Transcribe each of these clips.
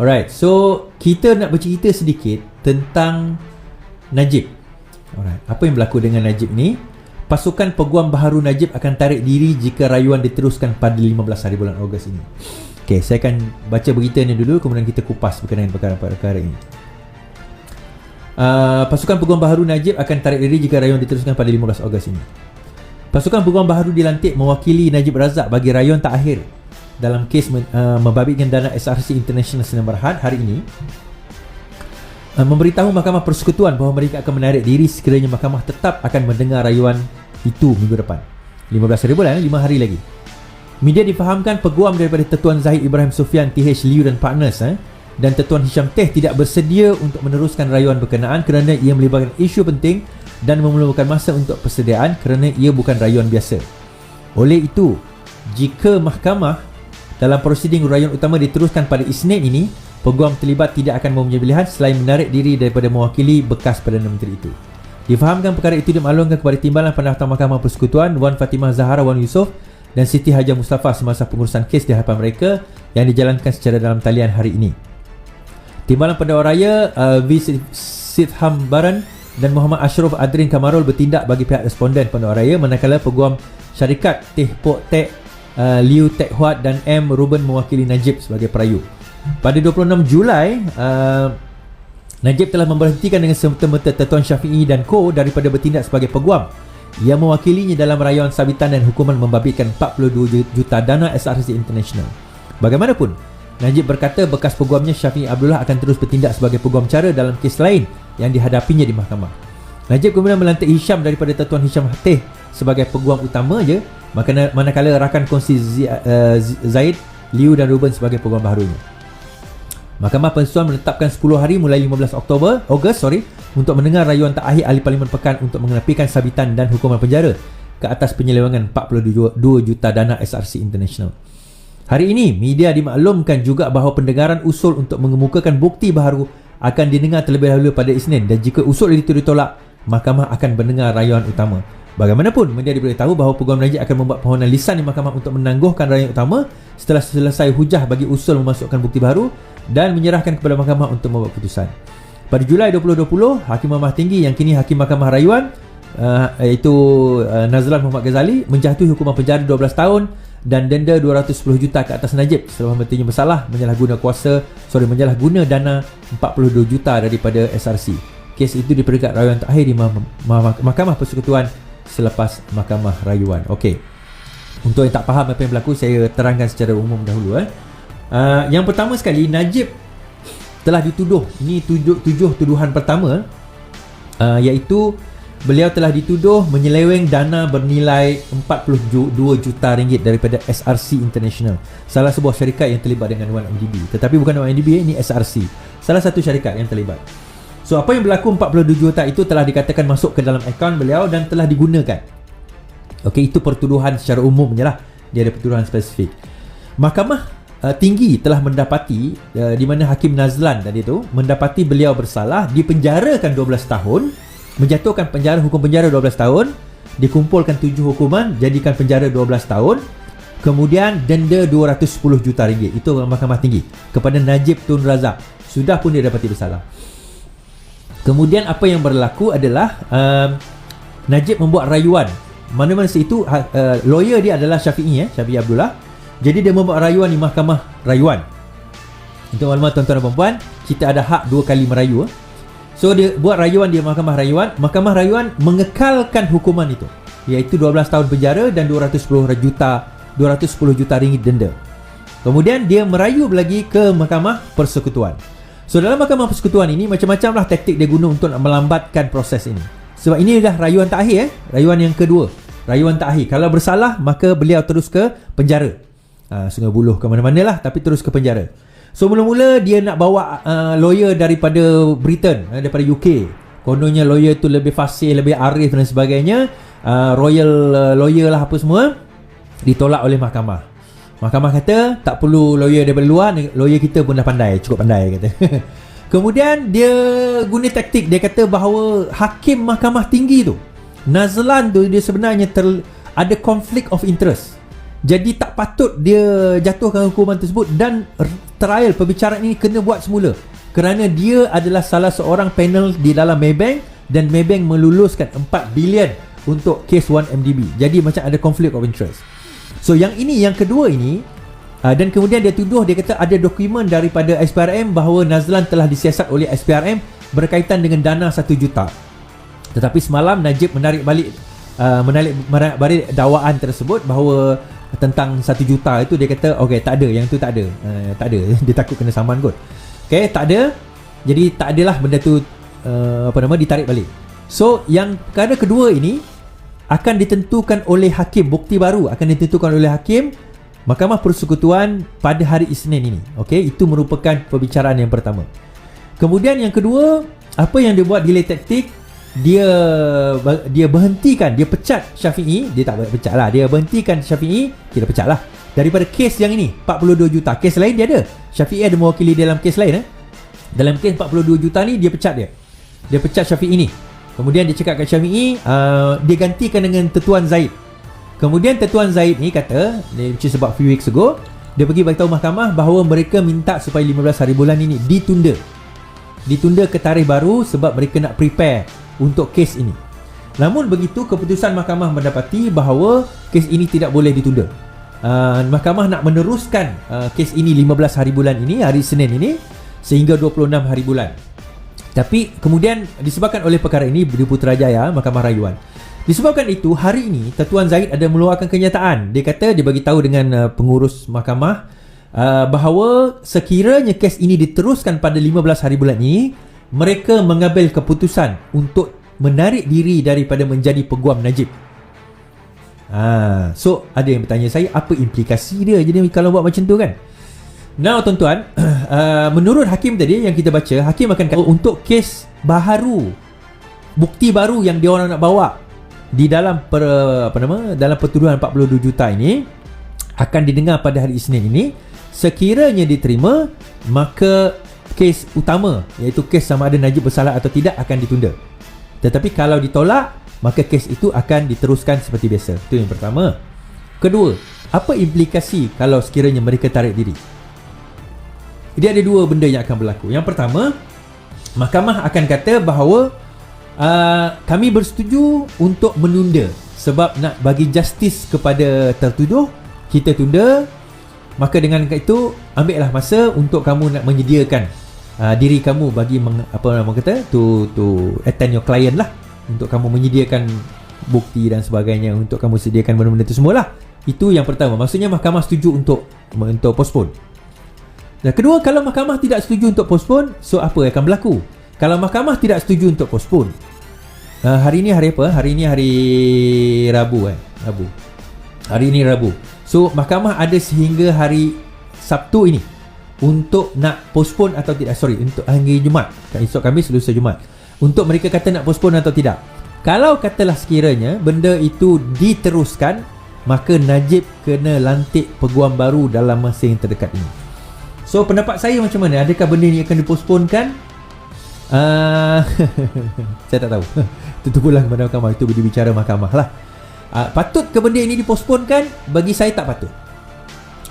Alright, so kita nak bercerita sedikit tentang Najib. Alright, apa yang berlaku dengan Najib ni? Pasukan Peguam Baharu Najib akan tarik diri jika rayuan diteruskan pada 15 hari bulan Ogos ini. Okay, saya akan baca berita ni dulu, kemudian kita kupas berkenaan dengan perkara-perkara ini. Pasukan Peguam Baharu Najib akan tarik diri jika rayuan diteruskan pada 15 Ogos ini. Pasukan Peguam Baharu dilantik mewakili Najib Razak bagi rayuan takhir dalam kes membabitkan dana SRC International Senin Berhad hari ini, memberitahu Mahkamah Persekutuan bahawa mereka akan menarik diri sekiranya mahkamah tetap akan mendengar rayuan itu minggu depan. 15 hari bulan, 5 hari lagi. Media difahamkan peguam daripada Tuan Zahid Ibrahim Sufyan, TH Liu dan partners dan Tuan Hisham Teh tidak bersedia untuk meneruskan rayuan berkenaan kerana ia melibatkan isu penting dan memerlukan masa untuk persediaan kerana ia bukan rayuan biasa. Oleh itu, jika mahkamah dalam prosiding rayuan utama diteruskan pada Isnin ini, peguam terlibat tidak akan mempunyai pilihan selain menarik diri daripada mewakili bekas Perdana Menteri itu. Difahamkan perkara itu dimaklumkan kepada Timbalan Pendaftar Mahkamah Persekutuan Wan Fatimah Zahara Wan Yusof dan Siti Hajar Mustafa semasa pengurusan kes di hadapan mereka yang dijalankan secara dalam talian hari ini. Timbalan Pendakwa Raya V. Sitham Baran dan Muhammad Ashraf Adrin Kamarul bertindak bagi pihak responden Pendakwa Raya, manakala peguam syarikat Teh Pok Tek Liu Tek Huat dan M. Ruben mewakili Najib sebagai perayu. Pada 26 Julai, Najib telah memberhentikan dengan serta-merta Tuan Syafi'i dan Co daripada bertindak sebagai peguam. Ia mewakilinya dalam rayuan sabitan dan hukuman membabitkan 42 juta dana SRC International. Bagaimanapun, Najib berkata bekas peguamnya Syafi'i Abdullah akan terus bertindak sebagai peguam cara dalam kes lain yang dihadapinya di mahkamah. Najib kemudian melantik Hisham daripada Tuan Hisham Teh sebagai peguam utama manakala rakan kongsi Zaid, Liu dan Ruben sebagai peguam baharunya. Mahkamah Persekutuan menetapkan 10 hari mulai 15 Ogos untuk mendengar rayuan takhir ahli Parlimen Pekan untuk mengenapikan sabitan dan hukuman penjara ke atas penyelewengan 42 juta dana SRC International. Hari ini, media dimaklumkan juga bahawa pendengaran usul untuk mengemukakan bukti baharu akan didengar terlebih dahulu pada Isnin, dan jika usul itu ditolak, mahkamah akan mendengar rayuan utama. Bagaimanapun, media diberitahu bahawa Peguam Najib akan membuat permohonan lisan di mahkamah untuk menangguhkan rayuan utama setelah selesai hujah bagi usul memasukkan bukti baru dan menyerahkan kepada mahkamah untuk membuat keputusan. Pada Julai 2020, Hakim Mahkamah Tinggi yang kini Hakim Mahkamah Rayuan iaitu Nazlan Muhammad Ghazali menjatuhi hukuman penjara 12 tahun dan denda 210 juta ke atas Najib setelah membuktikan bersalah menyalahguna dana 42 juta daripada SRC. Kes itu diperingkat rayuan terakhir di Mahkamah Persekutuan selepas Mahkamah Rayuan. Okey. Untuk yang tak faham apa yang berlaku, saya terangkan secara umum dahulu. Yang pertama sekali, Najib telah dituduh, ini tujuh tuduhan pertama, iaitu beliau telah dituduh menyeleweng dana bernilai 42 juta ringgit daripada SRC International, salah sebuah syarikat yang terlibat dengan 1MDB. Tetapi bukan 1MDB, ini SRC, salah satu syarikat yang terlibat. So apa yang berlaku 42 juta itu telah dikatakan masuk ke dalam akaun beliau dan telah digunakan. Okey, itu pertuduhan secara umum je lah. Dia ada pertuduhan spesifik. Mahkamah Tinggi telah mendapati di mana Hakim Nazlan tadi tu mendapati beliau bersalah, dipenjarakan 12 tahun, menjatuhkan hukum penjara 12 tahun, dikumpulkan 7 hukuman, jadikan penjara 12 tahun, kemudian denda 210 juta ringgit. Itu Mahkamah Tinggi kepada Najib Tun Razak. Sudah pun dia dapati bersalah. Kemudian apa yang berlaku adalah Najib membuat rayuan. Mana-mana itu lawyer dia adalah Syafi'i Abdullah. Jadi dia membuat rayuan di Mahkamah Rayuan. Untuk maklumat tuan-tuan dan puan-puan, kita ada hak 2 kali merayu. So dia buat rayuan di Mahkamah Rayuan. Mahkamah Rayuan mengekalkan hukuman itu, iaitu 12 tahun penjara dan 210 juta ringgit denda. Kemudian dia merayu lagi ke Mahkamah Persekutuan. So dalam Mahkamah Persekutuan ini macam-macam lah taktik dia guna untuk melambatkan proses ini. Sebab ini dah rayuan takhir, rayuan yang kedua. Rayuan takhir. Kalau bersalah, maka beliau terus ke penjara. Sungai Buloh ke mana-mana lah, tapi terus ke penjara. So mula-mula dia nak bawa lawyer daripada Britain, daripada UK. Kononnya lawyer tu lebih fasih, lebih arif dan sebagainya, royal lawyer lah apa semua. Ditolak oleh mahkamah. Mahkamah kata tak perlu lawyer daripada luar, lawyer kita pun dah pandai, cukup pandai kata. Kemudian dia guna taktik, dia kata bahawa Hakim Mahkamah Tinggi tu, Nazlan tu, dia sebenarnya ada conflict of interest. Jadi tak patut dia jatuhkan hukuman tersebut, dan trial perbicaraan ini kena buat semula kerana dia adalah salah seorang panel di dalam Maybank, dan Maybank meluluskan 4 bilion untuk kes 1MDB. Jadi macam ada conflict of interest. So yang kedua ini, dan kemudian dia tuduh, dia kata ada dokumen daripada SPRM bahawa Nazlan telah disiasat oleh SPRM berkaitan dengan dana 1 juta. Tetapi semalam Najib menarik balik dakwaan tersebut bahawa tentang 1 juta itu dia kata okey, tak ada, yang tu tak ada. Tak ada. Dia takut kena saman kot. Okey, tak ada. Jadi tak adalah benda tu ditarik balik. So yang perkara kedua ini akan ditentukan oleh hakim, bukti baru akan ditentukan oleh hakim Mahkamah Persekutuan pada hari Isnin ini. Okey, itu merupakan perbicaraan yang pertama. Kemudian yang kedua, apa yang dia buat delay taktik, dia berhentikan, dia pecat Syafi'i. Dia tak pecat lah, dia berhentikan Syafi'i, kita pecat lah daripada kes yang ini 42 juta. Kes lain dia ada, Syafi'i ada mewakili dalam kes lain. Dalam kes 42 juta ni dia pecat dia pecat Syafi'i ni. Kemudian dia cakap kat Syafi'i, dia gantikan dengan Tetuan Zaid. Kemudian Tetuan Zaid ni kata, which is about few weeks ago, dia pergi beritahu mahkamah bahawa mereka minta supaya 15 hari bulan ini ditunda ke tarikh baru sebab mereka nak prepare untuk kes ini. Namun begitu, keputusan mahkamah mendapati bahawa kes ini tidak boleh ditunda. Mahkamah nak meneruskan kes ini 15 hari bulan ini, hari Senin ini, sehingga 26 hari bulan. Tapi kemudian disebabkan oleh perkara ini di Putrajaya, Mahkamah Rayuan, disebabkan itu hari ini Tetuan Zaid ada meluahkan kenyataan. Dia kata, dia bagi tahu dengan pengurus mahkamah bahawa sekiranya kes ini diteruskan pada 15 hari bulan ini, mereka mengambil keputusan untuk menarik diri daripada menjadi peguam Najib. So ada yang bertanya saya, apa implikasi dia jadi kalau buat macam tu kan? Now tuan-tuan, menurut hakim tadi yang kita baca, hakim akan kata untuk kes baharu, bukti baru yang dia orang nak bawa di dalam dalam pertuduhan 42 juta ini akan didengar pada hari Isnin ini. Sekiranya diterima, maka kes utama, iaitu kes sama ada Najib bersalah atau tidak, akan ditunda. Tetapi kalau ditolak, maka kes itu akan diteruskan seperti biasa. Itu yang pertama. Kedua, apa implikasi kalau sekiranya mereka tarik diri? Dia ada dua benda yang akan berlaku. Yang pertama, mahkamah akan kata bahawa kami bersetuju untuk menunda sebab nak bagi justice kepada tertuduh. Kita tunda. Maka dengan itu, ambillah masa untuk kamu nak menyediakan diri kamu bagi to attend your client lah, untuk kamu menyediakan bukti dan sebagainya, untuk kamu sediakan benda-benda itu semualah. Itu yang pertama. Maksudnya mahkamah setuju untuk postpone. Dan kedua, kalau mahkamah tidak setuju untuk postpone, so apa yang akan berlaku? Kalau mahkamah tidak setuju untuk postpone, hari ini hari apa? Hari ini hari Rabu. Hari ini Rabu. So mahkamah ada sehingga hari Sabtu ini untuk nak postpone atau tidak. Untuk hari Jumaat, esok Khamis, lusa Jumaat, untuk mereka kata nak postpone atau tidak. Kalau katalah sekiranya benda itu diteruskan, maka Najib kena lantik peguam baru dalam masa yang terdekat ini. So pendapat saya macam mana? Adakah benda ini akan diposponkan? Saya tak tahu. Itu tunggulah kepada mahkamah. Itu berbicara mahkamah lah. Patut ke benda ini diposponkan? Bagi saya tak patut.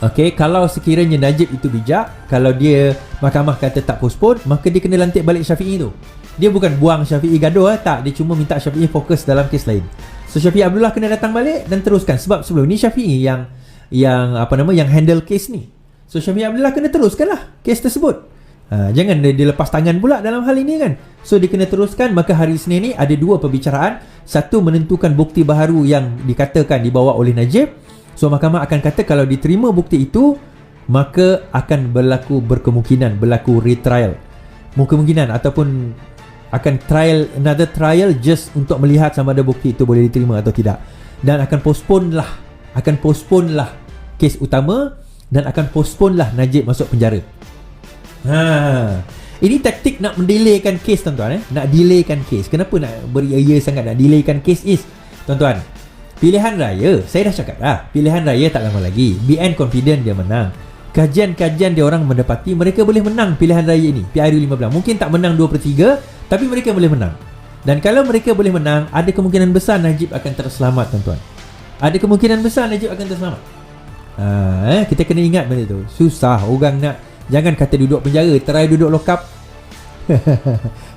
Okey, kalau sekiranya Najib itu bijak, kalau dia mahkamah kata tak postpone, maka dia kena lantik balik Syafi'i tu. Dia bukan buang Syafi'i gaduh, tak. Dia cuma minta Syafi'i fokus dalam kes lain. So Syafi'i Abdullah kena datang balik dan teruskan. Sebab sebelum ni Syafi'i yang handle kes ni. So Syafi'i Abdullah kena teruskanlah kes tersebut. Jangan dia lepas tangan pula dalam hal ini kan. So dia kena teruskan. Maka hari Isnin ni ada dua perbicaraan. Satu, menentukan bukti baharu yang dikatakan dibawa oleh Najib. So mahkamah akan kata kalau diterima bukti itu, maka akan berlaku retrial. Kemungkinan ataupun akan another trial just untuk melihat sama ada bukti itu boleh diterima atau tidak. Dan akan postpone lah kes utama, dan akan postpone lah Najib masuk penjara. Ini taktik nak mendelaykan kes tuan-tuan. Nak delaykan kes. Kenapa nak beria sangat nak delaykan kes is, tuan-tuan, pilihan raya, saya dah cakap dah, pilihan raya tak lama lagi. BN confident dia menang. Kajian-kajian dia orang mendapati mereka boleh menang pilihan raya ini, PRU15. Mungkin tak menang 2/3, tapi mereka boleh menang. Dan kalau mereka boleh menang, ada kemungkinan besar Najib akan terselamat, tuan-tuan. Ada kemungkinan besar Najib akan terselamat. Kita kena ingat benda tu. Susah orang nak, jangan kata duduk penjara, try duduk lock up.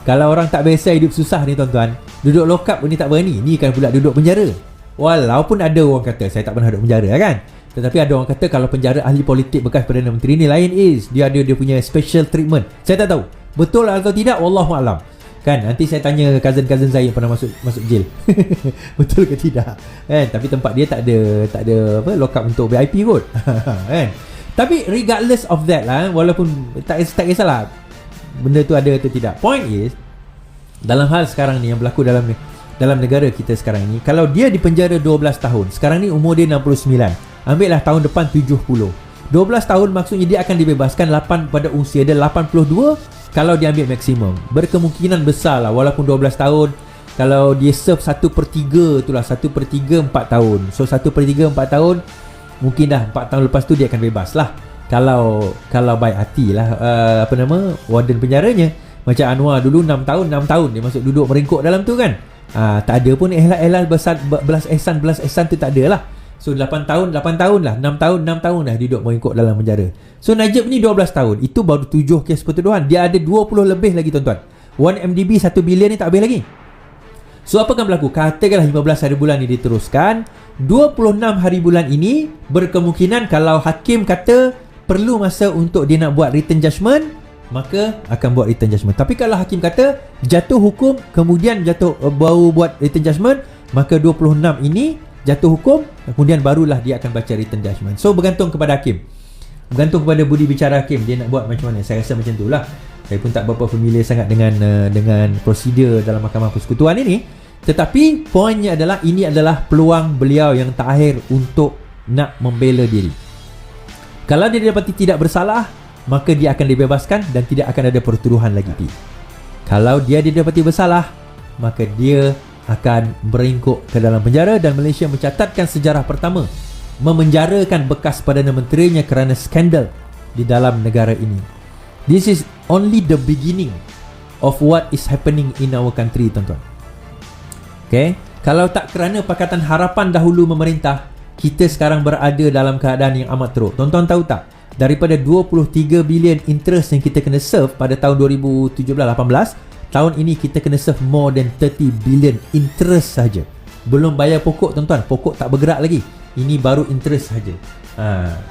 Kalau orang tak biasa hidup susah ni tuan-tuan, duduk lock up ni tak berani, ni kan pula duduk penjara. Walaupun ada orang kata saya tak pernah duduk penjara kan, tetapi ada orang kata kalau penjara ahli politik bekas Perdana Menteri ni lain dia ada dia punya special treatment. Saya tak tahu betul atau tidak, wallahualam. Kan nanti saya tanya cousin saya yang pernah masuk jail. Betul ke tidak kan, tapi tempat dia tak ada apa lock up untuk VIP kot. Kan. Tapi regardless of that lah, walaupun tak kisahlah benda tu ada atau tidak, point is dalam hal sekarang ni yang berlaku dalam negara kita sekarang ni, kalau dia dipenjara 12 tahun, sekarang ni umur dia 69, ambillah tahun depan 70, 12 tahun maksudnya dia akan dibebaskan 8 pada usia dia 82. Kalau dia ambil maksimum, berkemungkinan besar lah, walaupun 12 tahun, kalau dia serve 1/3 tu lah, 1/3 4 tahun. So 1/3 4 tahun, mungkin dah 4 tahun lepas tu dia akan bebas lah. Kalau baik hati lah warden penjaranya. Macam Anwar dulu 6 tahun dia masuk duduk merengkuk dalam tu kan. Tak ada pun ehlal belas ehsan tu tak ada lah. So 8 tahun lah, 6 tahun dah duduk merengkuk dalam penjara. So Najib ni 12 tahun, itu baru 7 kes pertuduhan. Dia ada 20 lebih lagi tuan-tuan. 1MDB 1 bilion ni tak habis lagi. So apa akan berlaku? Katakanlah 15 hari bulan ni diteruskan, 26 hari bulan ini berkemungkinan kalau hakim kata perlu masa untuk dia nak buat written judgement, maka akan buat written judgement. Tapi kalau hakim kata jatuh hukum kemudian baru buat written judgement, maka 26 ini jatuh hukum, kemudian barulah dia akan baca written judgement. So bergantung kepada hakim, bergantung kepada budi bicara hakim, dia nak buat macam mana. Saya rasa macam tu lah. Saya pun tak berapa familiar sangat dengan prosedur dalam Mahkamah Persekutuan ini. Tetapi poinnya adalah ini adalah peluang beliau yang terakhir untuk nak membela diri. Kalau dia didapati tidak bersalah, maka dia akan dibebaskan dan tidak akan ada pertuduhan lagi. Kalau dia didapati bersalah, maka dia akan beringkuk ke dalam penjara, dan Malaysia mencatatkan sejarah pertama memenjarakan bekas Perdana Menterinya kerana skandal di dalam negara ini. This is only the beginning of what is happening in our country, tuan-tuan. Okay? Kalau tak kerana Pakatan Harapan dahulu memerintah, kita sekarang berada dalam keadaan yang amat teruk. Tuan-tuan tahu tak, daripada 23 bilion interest yang kita kena serve pada tahun 2017-18, tahun ini kita kena serve more than 30 billion interest saja. Belum bayar pokok tuan-tuan, pokok tak bergerak lagi. Ini baru interest saja.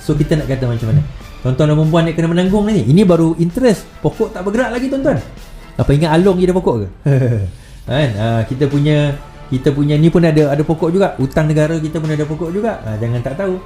So kita nak kata macam mana? Tuan-tuan dan perempuan yang kena menanggung ni, ini baru interest, pokok tak bergerak lagi tuan-tuan. Apa ingat Along je ada pokok ke? Kan? Kita punya ni pun ada pokok juga. Hutang negara kita pun ada pokok juga. Jangan tak tahu.